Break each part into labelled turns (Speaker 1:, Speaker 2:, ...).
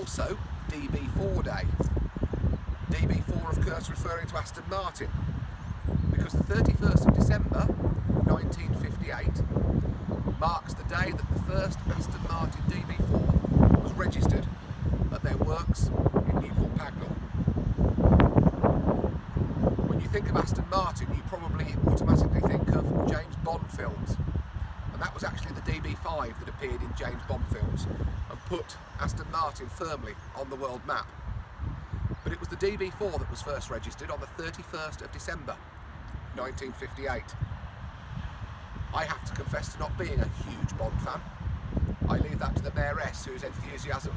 Speaker 1: also DB4 Day. DB4 of course referring to Aston Martin, because the 31st of December 1958 marks the day that the first Aston Martin DB4 was registered at their works in Newport Pagnell. When you think of Aston Martin, you probably automatically think of James Bond films, and that was actually the DB5 that appeared in James Bond films and put Aston Martin firmly on the world map. But it was the DB4 that was first registered on the 31st of December 1958. I have to confess to not being a huge Bond fan. I leave that to the mayoress, whose enthusiasm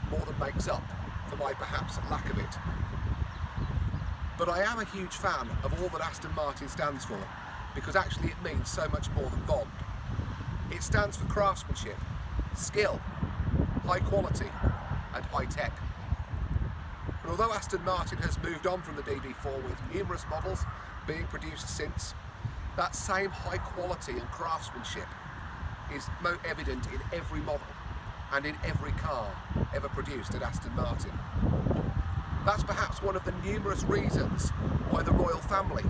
Speaker 1: more than makes up for my perhaps lack of it. But I am a huge fan of all that Aston Martin stands for, because actually it means so much more than Bond. It stands for craftsmanship, skill, high quality and high tech. And although Aston Martin has moved on from the DB4 with numerous models being produced since, that same high quality and craftsmanship is most evident in every model and in every car ever produced at Aston Martin. That's perhaps one of the numerous reasons why the royal family,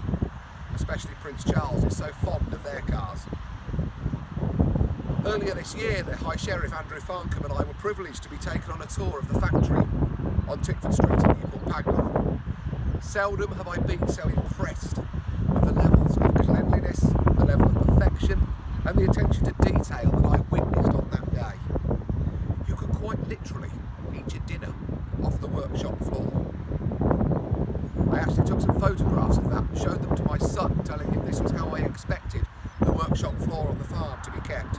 Speaker 1: especially Prince Charles, is so fond of their cars. Earlier this year, the High Sheriff Andrew and I were privileged to be taken on a tour of the factory on Tickford Street in Newport Pagnell. Seldom have I been so impressed with the levels of cleanliness, the level of perfection and the attention to detail that I witnessed on that day. You could quite literally eat your dinner off the workshop floor. I actually took some photographs of that and showed them to my son, telling him this was how I expected the workshop floor on the farm to be kept.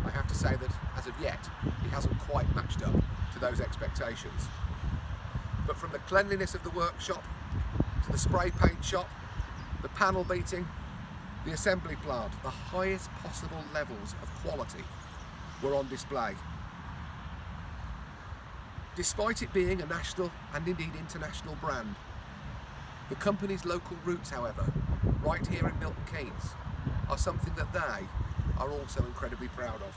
Speaker 1: I have to say that, as of yet, he hasn't quite matched up to those expectations. But from the cleanliness of the workshop, to the spray paint shop, the panel beating, the assembly plant, the highest possible levels of quality were on display. Despite it being a national and indeed international brand, the company's local roots, however, right here in Milton Keynes, are something that they are also incredibly proud of.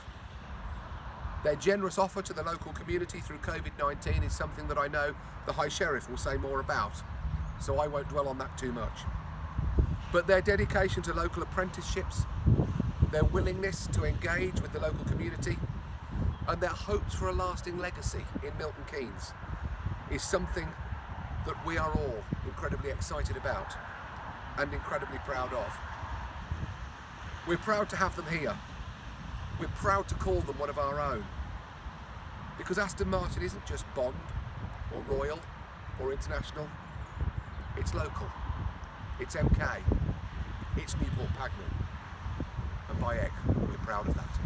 Speaker 1: Their generous offer to the local community through COVID-19 is something that I know the High Sheriff will say more about, so I won't dwell on that too much. But their dedication to local apprenticeships, their willingness to engage with the local community, and their hopes for a lasting legacy in Milton Keynes is something that we are all incredibly excited about and incredibly proud of. We're proud to have them here. We're proud to call them one of our own, because Aston Martin isn't just Bond or Royal or International, it's local, it's MK, it's Newport Pagnell, and by heck, we're proud of that.